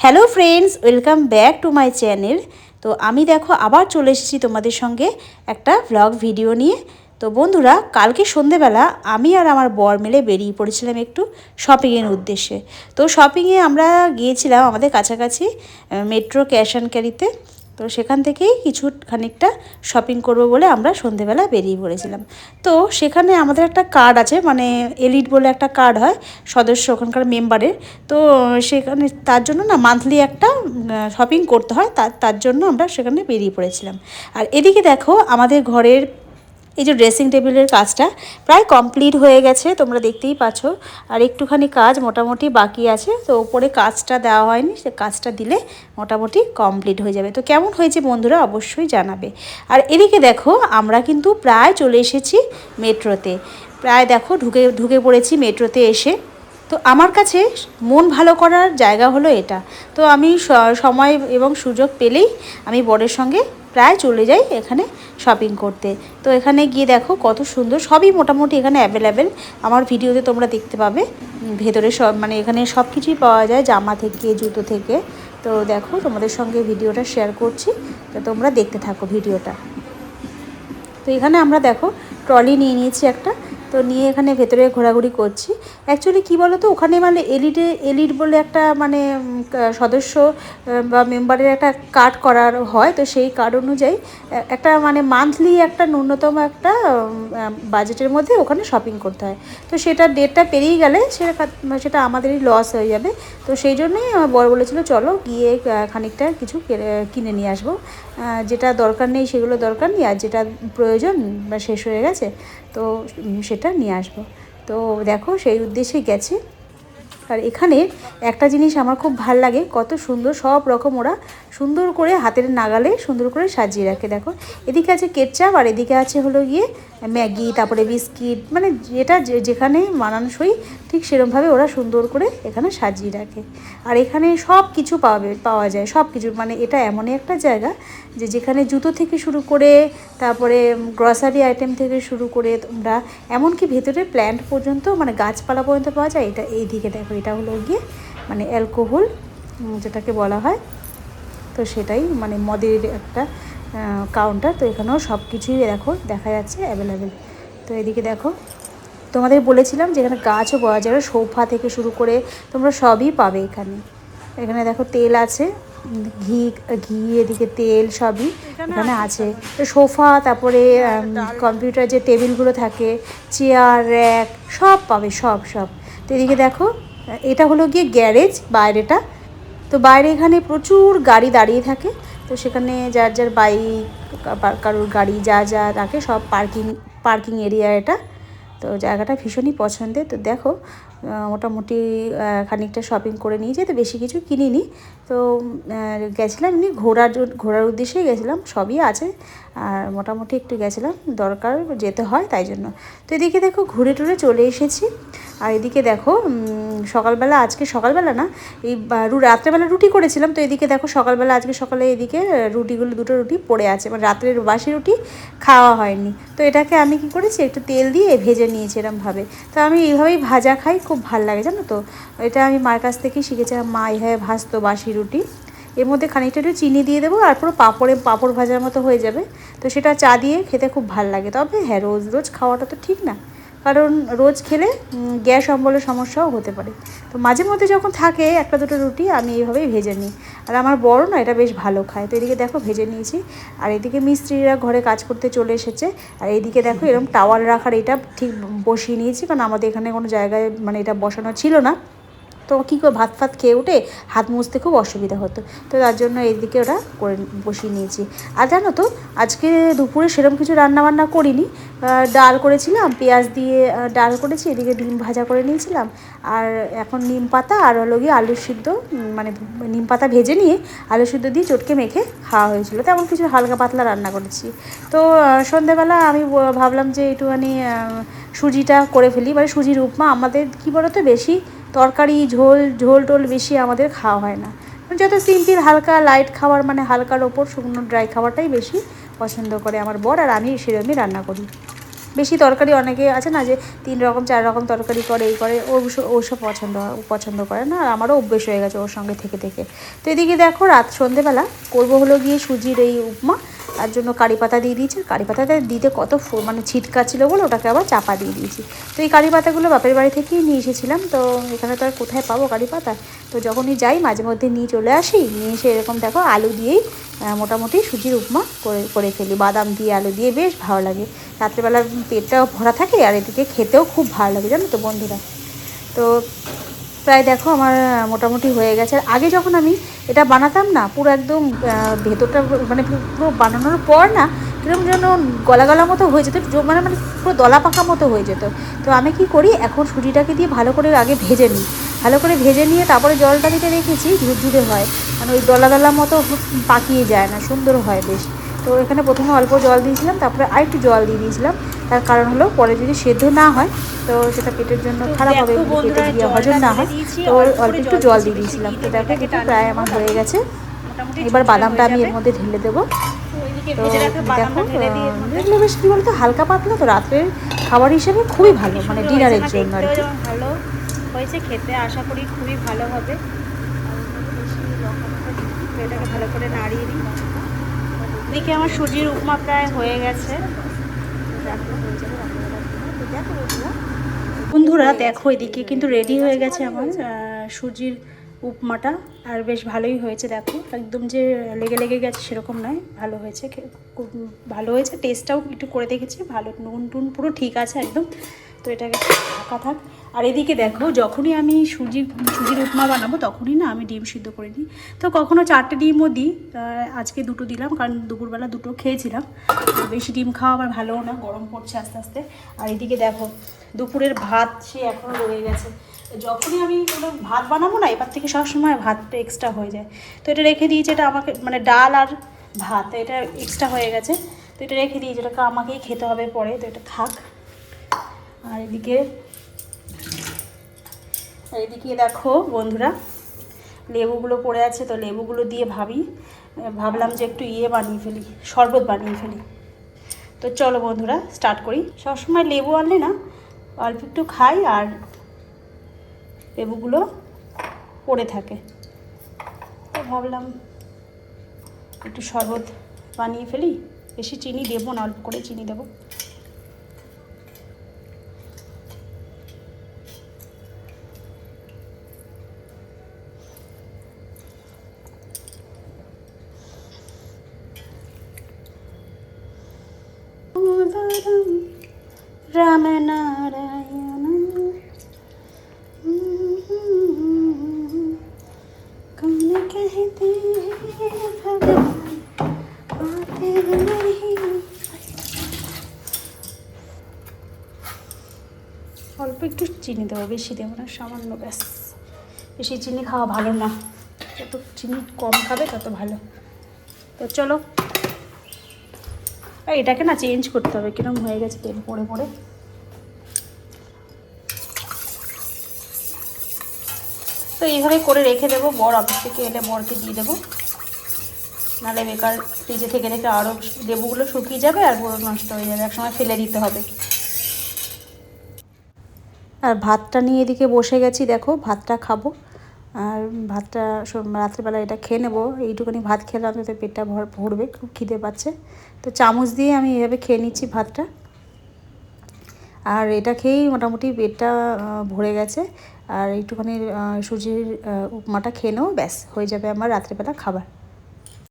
Hello friends, welcome back to my channel. তো আমি দেখো আবার চলে এসেছি তোমাদের সঙ্গে একটা ভ্লগ ভিডিও নিয়ে। তো বন্ধুরা, কালকে সন্ধেবেলা আমি আর আমার বর মিলে বেরিয়ে পড়েছিলাম একটু শপিংয়ের উদ্দেশ্যে। তো শপিংয়ে আমরা গিয়েছিলাম আমাদের কাছাকাছি মেট্রো ক্যাশ অ্যান্ড ক্যারিতে। তো সেখান থেকেই কিছু খানিকটা শপিং করব বলে আমরা সন্ধেবেলা বেরিয়ে পড়েছিলাম। তো সেখানে আমাদের একটা কার্ড আছে, মানে এলিট বলে একটা কার্ড হয় সদস্য ওখানকার মেম্বারের। তো সেখানে তার জন্য না মান্থলি একটা শপিং করতে হয়, তার জন্য আমরা সেখানে বেরিয়ে পড়েছিলাম। আর এদিকে দেখো আমাদের ঘরের এই যে ড্রেসিং টেবিলের কাজটা প্রায় কমপ্লিট হয়ে গেছে, তোমরা দেখতেই পাচ্ছ। আর একটুখানি কাজ মোটামুটি বাকি আছে, তো ওপরে কাজটা দেওয়া হয়নি, সে কাজটা দিলে মোটামুটি কমপ্লিট হয়ে যাবে। তো কেমন হয়েছে বন্ধুরা অবশ্যই জানাবে। আর এদিকে দেখো আমরা কিন্তু প্রায় চলে এসেছি মেট্রোতে, প্রায় দেখো ঢুকে পড়েছি মেট্রোতে এসে। তো আমার কাছে মন ভালো করার জায়গা হলো এটা। তো আমি সময় এবং সুযোগ পেলেই আমি বরের সঙ্গে প্রায় চলে যাই এখানে শপিং করতে। তো এখানে গিয়ে দেখো কত সুন্দর, সবই মোটামুটি এখানে অ্যাভেলেবেল। আমার ভিডিওতে তোমরা দেখতে পাবে ভেতরে সব, মানে এখানে সব কিছুই পাওয়া যায়, জামা থেকে জুতো থেকে। তো দেখো তোমাদের সঙ্গে ভিডিওটা শেয়ার করছি, তো তোমরা দেখতে থাকো ভিডিওটা। তো এখানে আমরা দেখো ট্রলি নিয়ে নিয়েছি একটা, তো নিয়ে এখানে ভেতরে ঘোরাঘুরি করছি। অ্যাকচুয়ালি কী বলো তো, ওখানে মানে এলিট বলে একটা মানে সদস্য বা মেম্বারের একটা কার্ড করার হয়। তো সেই কার্ড অনুযায়ী একটা মানে মান্থলি একটা ন্যূনতম একটা বাজেটের মধ্যে ওখানে শপিং করতে হয়। তো সেটা ডেটটা পেরিয়ে গেলে সেটা আমাদেরই লস হয়ে যাবে। তো সেই জন্যই আমার বর বলেছিল চলো গিয়ে খানিকটা কিছু কিনে নিয়ে আসবো, যেটা দরকার নেই সেগুলো দরকার নেই, আর যেটা প্রয়োজন বা শেষ হয়ে গেছে তো সেটা নিয়ে আসবো। তো দেখো সেই উদ্দেশ্যে গেছি। আর এখানে একটা জিনিস আমার খুব ভাল লাগে, কত সুন্দর সব রকম ওরা সুন্দর করে হাতের নাগালে সুন্দর করে সাজিয়ে রাখে। দেখো এদিকে আছে কেটচাপ, আর এদিকে আছে হলো গিয়ে ম্যাগি, তারপরে বিস্কিট, মানে যেটা যেখানে মানানসই ঠিক সেরকমভাবে ওরা সুন্দর করে এখানে সাজিয়ে রাখে। আর এখানে সব কিছু পাওয়া যায়, সব কিছু, মানে এটা এমনই একটা জায়গা যেখানে জুতো থেকে শুরু করে তারপরে গ্রসারি আইটেম থেকে শুরু করে তোমরা এমনকি ভেতরে প্ল্যান্ট পর্যন্ত, মানে গাছপালা পর্যন্ত পাওয়া যায়। এটা এই দিকে দেখো, এটা হলো গিয়ে মানে অ্যালকোহল যেটাকে বলা হয়, তো সেটাই মানে মদের একটা কাউন্টার। তো এখানেও সব কিছুই দেখো দেখা যাচ্ছে অ্যাভেলেবেল। তো এদিকে দেখো তোমাদের বলেছিলাম যে এখানে গাছও পাওয়া যাবে, সোফা থেকে শুরু করে তোমরা সবই পাবে এখানে। এখানে দেখো তেল আছে, ঘি ঘি এদিকে তেল সবই এখানে আছে। তো সোফা, তারপরে কম্পিউটার যে টেবিলগুলো থাকে, চেয়ার, র্যাক সব পাবে, সব। তো এদিকে দেখো এটা হলো গিয়ে গ্যারেজ বাইরেটা। তো বাইরে এখানে প্রচুর গাড়ি দাঁড়িয়ে থাকে, তো সেখানে যার বাইক, কারোর গাড়ি যা রাখে সব পার্কিং এরিয়া এটা। তো জায়গাটা ভীষণই পছন্দের। তো দেখো মোটামুটি খানিকটা শপিং করে নিয়ে যেতে, বেশি কিছু কিনিনি। তো গেছিলাম এমনি ঘোরার উদ্দেশ্যেই গেছিলাম, সবই আছে। আর মোটামুটি একটু গেছিলাম, দরকার যেতে হয় তাই জন্য। তো এদিকে দেখো ঘুরে টুরে চলে এসেছি। আর এদিকে দেখো সকালবেলা, আজকে সকালবেলা না, এই রাত্রেবেলা রুটি করেছিলাম। তো এদিকে দেখো সকালবেলা আজকে সকালে এদিকে দুটো রুটি পড়ে আছে, মানে রাত্রের বাসি রুটি খাওয়া হয়নি। তো এটাকে আমি কি করেছি, একটু তেল দিয়ে ভেজে নিয়েছি এরমভাবে। তো আমি এইভাবেই ভাজা খাই, খুব ভাল লাগে জানো তো। এটা আমি মায়ের কাছ থেকেই শিখেছিলাম, মা এইভাবে ভাজতো বাসি রুটি। এর মধ্যে খানিকটা একটু চিনি দিয়ে দেবো, আর পুরো পাঁপড় ভাজার মতো হয়ে যাবে। তো সেটা চা দিয়ে খেতে খুব ভাল লাগে। তবে হ্যাঁ, রোজ খাওয়াটা তো ঠিক না, কারণ রোজ খেলে গ্যাস অম্বলের সমস্যাও হতে পারে। তো মাঝে মধ্যে যখন থাকে একটা দুটো রুটি আমি এইভাবেই ভেজে নিই। আর আমার বড় না এটা বেশ ভালো খায়। তো এদিকে দেখো ভেজে নিয়েছি। আর এদিকে মিস্ত্রিরা ঘরে কাজ করতে চলে এসেছে। আর এইদিকে দেখো এরকম টাওয়াল রাখার এটা ঠিক বসিয়ে নিয়েছি, কারণ আমাদের এখানে কোনো জায়গায় মানে এটা বসানো ছিল না। তো কী করে ভাত খেয়ে উঠে হাত মুছতে খুব অসুবিধা হতো, তো তার জন্য এইদিকে ওটা করে বসিয়ে নিয়েছি। আর জানো তো আজকে দুপুরে সেরকম কিছু রান্নাবান্না করিনি, ডাল করেছিলাম, পেঁয়াজ দিয়ে ডাল করেছি, এদিকে ডিম ভাজা করে নিয়েছিলাম। আর এখন নিম পাতা আর হলো গিয়ে আলু সিদ্ধ, মানে নিম পাতা ভেজে নিয়ে আলু সিদ্ধ দিয়ে চটকে মেখে খাওয়া হয়েছিল। তেমন কিছু হালকা পাতলা রান্না করেছি। তো সন্ধ্যেবেলা আমি ভাবলাম যে একটুখানি সুজিটা করে ফেলি, মানে সুজির উপমা। আমাদের কী বলো তো, বেশি তরকারি ঝোল টোল বেশি আমাদের খাওয়া হয় না, যত সিম্পল হালকা লাইট খাবার, মানে হালকার ওপর শুকনো ড্রাই খাবারটাই বেশি পছন্দ করে আমার বর, আর আমি সেরকমই রান্না করি। বেশি তরকারি অনেকে আছে না যে 3 রকম 4 রকম তরকারি করে এই করে, ওসব পছন্দ করে না, আর আমারও অভ্যেস হয়ে গেছে ওর সঙ্গে থেকে থেকে। তো এদিকে দেখো সন্ধেবেলা করবো হলো গিয়ে সুজির এই উপমা, তার জন্য কারি পাতা দিয়ে দিয়েছি। কারি পাতাটা দিতে কত মানে ছিটকা ছিল বলে ওটাকে আবার চাপা দিয়ে দিয়েছি। তো এই কারি পাতাগুলো বাপের বাড়ি থেকেই নিয়ে এসেছিলাম, তো এখানে তো আর কোথায় পাবো কারি পাতা, তো যখনই যাই মাঝে মধ্যে নিয়ে চলে আসি, নিয়ে এসে এরকম দেখো আলু দিয়েই মোটামুটি সুজির উপমা করে ফেলি, বাদাম দিয়ে আলু দিয়ে বেশ ভালো লাগে। রাত্রেবেলা পেটটাও ভরা থাকে আর এদিকে খেতেও খুব ভালো লাগে জানো তো বন্ধুরা। তো প্রায় দেখো আমার মোটামুটি হয়ে গেছে। আর আগে যখন আমি এটা বানাতাম না, পুরো একদম ভেতরটা মানে পুরো বানানোর পর না কিরকম যেন গলা গলা মতো হয়ে যেত, মানে মানে পুরো দলা পাকা মতো হয়ে যেত। তো আমি কি করি, এখন সুজিটাকে দিয়ে ভালো করে আগে ভেজে নিই, ভালো করে ভেজে নিয়ে তারপরে জলটা দিতে রেখেছি, ঝুরঝুরে হয়, মানে ওই দলা দলা মতো পাকিয়ে যায় না, সুন্দর হয় বেশ। তো এখানে প্রথমে অল্প জল দিয়েছিলাম, তারপরে আরেকটু জল দিয়ে দিয়েছিলাম, তার কারণ হলো পরে যদি সেদ্ধ না হয় তো সেটা পেটের জন্য খারাপ হবে, পেটে গিয়ে হজম না হয়, তো অল্প একটু জল দিয়ে দিয়েছিলাম। তো দেখো কিন্তু প্রায় আমার হয়ে গেছে। এবার বাদামটা আমি এর মধ্যে ঢেলে দেবো। তো দেখো এগুলো বেশ কী বলতো হালকা পাতলা, তো রাত্রের খাবার হিসেবে খুবই ভালো, মানে ডিনারের জন্য আর কি। ভালো হয়েছে খেতে, আশা করি খুবই ভালো হবে। এটাকে ভালো করে নাড়িয়ে দিই। এদিকে আমার সুজির উপমা প্রায় হয়ে গেছে। বন্ধুরা দেখো এদিকে কিন্তু রেডি হয়ে গেছে আমার সুজির উপমাটা, আর বেশ ভালোই হয়েছে। দেখো একদম যে লেগে লেগে গেছে সেরকম নয়, ভালো হয়েছে, খুব ভালো হয়েছে। টেস্টটাও একটু করে দেখেছি, ভালো, নুন টুন পুরো ঠিক আছে একদম। তো এটাকে ঢাকা থাক। আর এদিকে দেখো যখনই আমি সুজির উপমা বানাবো তখনই না আমি ডিম সিদ্ধ করে দিই। তো কখনও 4টে ডিমও দিই, আজকে 2টো দিলাম, কারণ দুপুরবেলা 2টো খেয়েছিলাম। বেশি ডিম খাওয়া আমার ভালোও না, গরম পড়ছে আস্তে আস্তে। আর এদিকে দেখো দুপুরের ভাত সে এখনও রয়ে গেছে। যখনই আমি কোনো ভাত বানাবো না, এবার থেকে সবসময় ভাতটা এক্সট্রা হয়ে যায়। তো এটা রেখে দিয়েছি, এটা আমাকে মানে ডাল আর ভাত এটা এক্সট্রা হয়ে গেছে, তো এটা রেখে দিয়েছি, এটাকে আমাকেই খেতে হবে পরে, তো এটা থাক। আর এদিকে দেখো বন্ধুরা লেবুগুলো পড়ে আছে, তো লেবুগুলো দিয়ে ভাবলাম যে একটু বানিয়ে ফেলি, শরবত বানিয়ে ফেলি। তো চলো বন্ধুরা স্টার্ট করি। সবসময় লেবু আনলে না অল্প একটু খাই আর লেবুগুলো পড়ে থাকে, তো ভাবলাম একটু শরবত বানিয়ে ফেলি। বেশি চিনি দেবো না, অল্প করে চিনি দেবো। রাম নারায়ণ कौन कहते हैं भगवान आते नहीं। অল্প একটু চিনি দেবো, বেশি দেবো না, সামান্য ব্যাস। বেশি চিনি খাওয়া ভালো না, যত চিনি কম খাবে তত ভালো। তো চলো এটাকে না চেঞ্জ করতে হবে, কিরকম হয়ে গেছে তেল পড়ে পড়ে। তো এইভাবে করে রেখে দেবো, বর অফিস থেকে এলে বরকে দিয়ে দেবো, নাহলে বেকার ফ্রিজে থেকে রেখে আরও লেবুগুলো শুকিয়ে যাবে আর পুরো নষ্ট হয়ে যাবে, একসময় ফেলে দিতে হবে। আর ভাতটা নিয়ে এদিকে বসে গেছি, দেখো ভাতটা খাবো। আর ভাতটা রাত্রেবেলা এটা খেয়ে নেবো, এইটুকুনি ভাত খেলাম যাতে পেটটা ভরবে, খুব খিদে পাচ্ছে। তো চামচ দিয়ে আমি এভাবে খেয়ে নিচ্ছি ভাতটা, আর এটা খেয়েই মোটামুটি পেটটা ভরে গেছে। আর একটুখানি সুজির উপমাটা খেয়ে নেবো, ব্যাস হয়ে যাবে আমার রাত্রেবেলা খাবার।